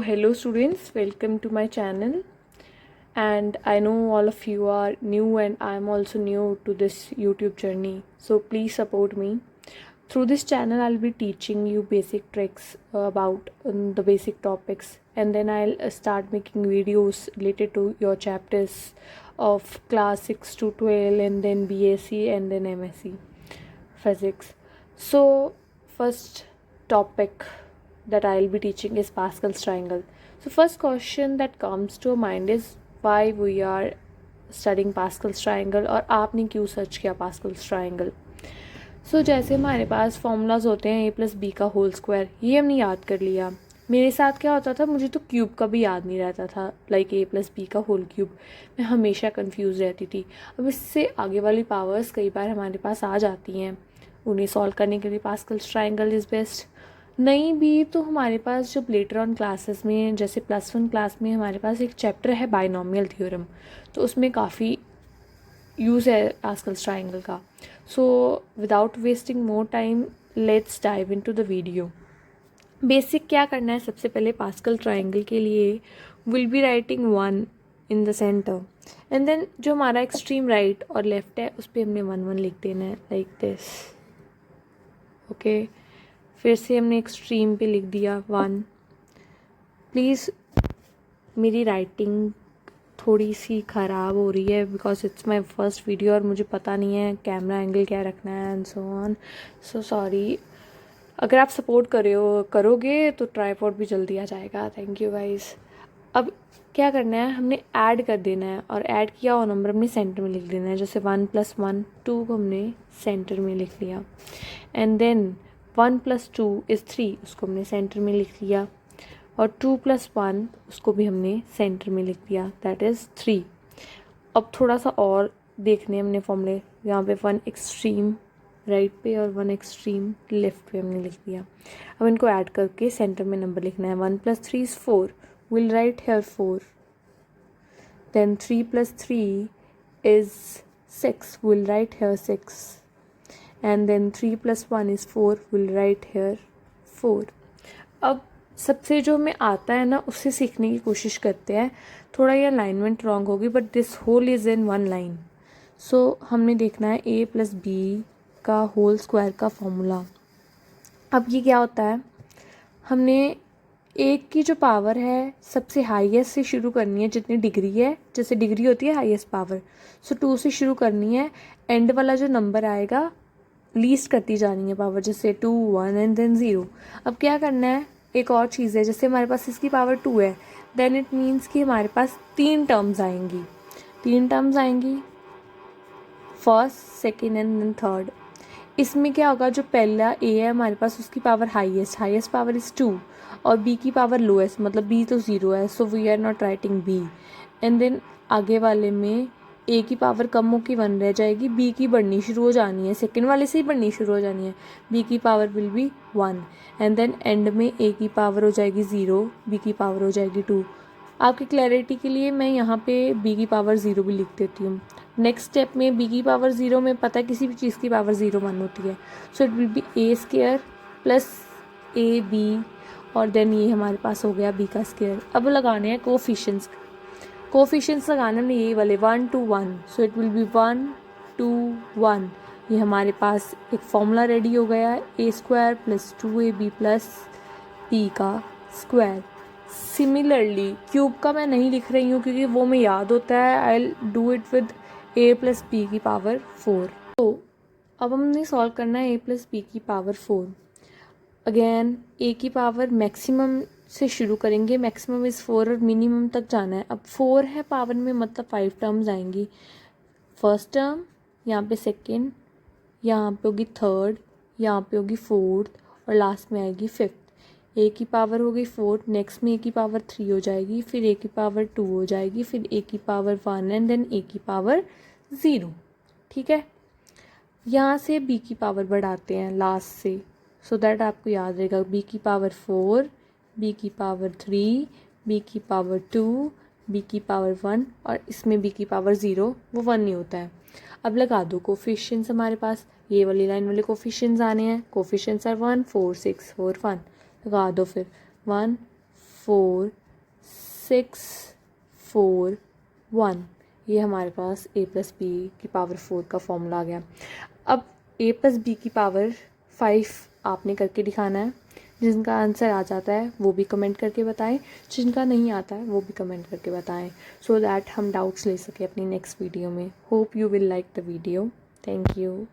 hello students, welcome to my channel. And I know all of you are new and I'm also new to this YouTube journey. So please support me. Through this channel, I'll be teaching you basic tricks about the basic topics, and then I'll start making videos related to your chapters of class 6 to 12 and then BSc and then MSc physics. So first topic that I'll be teaching is Pascal's triangle. So first question that comes to mind is why we are studying Pascal's triangle, और आपने क्यों search किया Pascal's triangle. सो जैसे हमारे पास formulas होते हैं a+b², ये हमने याद कर लिया. मेरे साथ क्या होता था, मुझे तो क्यूब का भी याद नहीं रहता था, लाइक a+b3, मैं हमेशा कंफ्यूज रहती थी. अब इससे आगे वाली पावर्स कई बार हमारे पास आ जाती हैं, उन्हें सॉल्व करने के लिए पास्कल्स ट्रायंगल इज़ बेस्ट. नहीं भी तो हमारे पास जब लेटर ऑन क्लासेस में, जैसे +1 क्लास में हमारे पास एक चैप्टर है बाइनोमियल थ्योरम, तो उसमें काफ़ी यूज़ है पास्कल्स ट्रायंगल का. So without wasting more time, let's dive into the video. Basic क्या करना है, सबसे पहले पास्कल ट्रायंगल के लिए will be writing 1 in the centre, and then जो हमारा एक्सट्रीम राइट और लेफ्ट है उस पर हमने 1 1 लिख देना है, लाइक दिस. ओके, फिर से हमने एक्सट्रीम पे लिख दिया 1. प्लीज़ मेरी राइटिंग थोड़ी सी ख़राब हो रही है because it's my first video और मुझे पता नहीं है कैमरा एंगल क्या रखना है and so on. So sorry. अगर आप सपोर्ट करोगे तो ट्राईपॉड भी जल्दी आ जाएगा. Thank you guys. अब क्या करना है, हमने ऐड कर देना है, और ऐड किया हुआ नंबर हमने सेंटर में लिख देना है. जैसे 1 + 1 2 को हमने सेंटर में लिख लिया, एंड देन 1 + 2 इज़ 3, उसको हमने सेंटर में लिख लिया, और 2 + 1 उसको भी हमने सेंटर में लिख दिया, दैट इज़ 3. अब थोड़ा सा और देखने हमने फॉर्मूले, यहाँ पे 1 एक्सट्रीम राइट पे और 1 एक्सट्रीम लेफ्ट पे हमने लिख दिया. अब इनको ऐड करके सेंटर में नंबर लिखना है. 1 + 3 is 4, will write here 4. Then 3 + 3 is 6, will write here 6. And then 3 + 1 is 4, will write here 4. अब सबसे जो हमें आता है ना, उससे सीखने की कोशिश करते हैं. थोड़ा ये अलाइनमेंट रॉन्ग होगी, but this whole is in 1 line. So हमने देखना है a + b का होल स्क्वायर का फॉर्मूला. अब ये क्या होता है, हमने एक की जो पावर है सबसे हाईएस्ट से शुरू करनी है, जितनी डिग्री है, जैसे डिग्री होती है हाईएस्ट पावर. सो 2 से शुरू करनी है, एंड वाला जो नंबर आएगा लीस्ट करती जानी है पावर, जैसे 2 1 एंड देन 0. अब क्या करना है, एक और चीज़ है, जैसे हमारे पास इसकी पावर 2 है, देन इट मीन्स कि हमारे पास 3 टर्म्स आएंगी, first, second and then third. इसमें क्या होगा, जो पहला ए है हमारे पास उसकी पावर हाईएस्ट पावर इज़ 2, और बी की पावर लोएस्ट, मतलब बी तो 0 है, so we are not writing B. And then आगे वाले में ए की पावर कम होकर 1 रह जाएगी, बी की बढ़नी शुरू हो जानी है, सेकेंड वाले से ही बढ़नी शुरू हो जानी है, बी की power will be 1. And then end में ए की पावर हो जाएगी 0, बी की पावर हो जाएगी 2. आपकी क्लैरिटी के लिए मैं यहाँ पे बी की पावर 0 भी लिख देती हूँ. नेक्स्ट स्टेप में बी की पावर 0 में पता है किसी भी चीज़ की पावर 0 1 होती है, so it will be a² + ab, और देन ये हमारे पास हो गया b का स्क्वायर. अब लगाने हैं कोफिशिएंट्स लगाने हमने यही वाले 1 2 1, सो इट विल बी 1 2 1. ये हमारे पास एक फॉर्मूला रेडी हो गया है, a² + 2ab + b का स्क्वायर. सिमिलरली क्यूब का मैं नहीं लिख रही हूँ क्योंकि वो में याद होता है, I will do it with a + b की पावर 4. तो अब हमने सॉल्व करना है a + b की पावर 4. अगेन a की पावर मैक्सिमम से शुरू करेंगे, मैक्सिमम इज़ 4 और मिनिमम तक जाना है. अब 4 है पावर में, मतलब 5 टर्म्स आएंगी. फर्स्ट टर्म, यहाँ पे सेकेंड, यहाँ पे होगी थर्ड, यहाँ पे होगी फोर्थ, और लास्ट में आएगी फिफ्थ. a की पावर हो गई 4, नेक्स्ट में a की पावर 3 हो जाएगी, फिर a की पावर 2 हो जाएगी, फिर a की पावर 1 एंड देन a की पावर 0. ठीक है, यहाँ से b की पावर बढ़ाते हैं लास्ट से, सो दैट आपको याद रहेगा. b की पावर 4, b की पावर 3, b की पावर 2, b की पावर 1, और इसमें b की पावर 0, वो 1 नहीं होता है. अब लगा दो कोफिशिएंट्स. हमारे पास ये वाली लाइन वाले कोफिशिएंट्स आने हैं. Coefficients are 1 4 6 4 1. लगा दो फिर 1 4 6 4 1। ये हमारे पास a प्लस बी की पावर 4 का फॉर्मूला आ गया। अब a प्लस बी की पावर 5 आपने करके दिखाना है। जिनका आंसर आ जाता है वो भी कमेंट करके बताएं, जिनका नहीं आता है वो भी कमेंट करके बताएं, सो दैट हम डाउट्स ले सकें अपनी नेक्स्ट वीडियो में। Hope you will like the video. Thank you.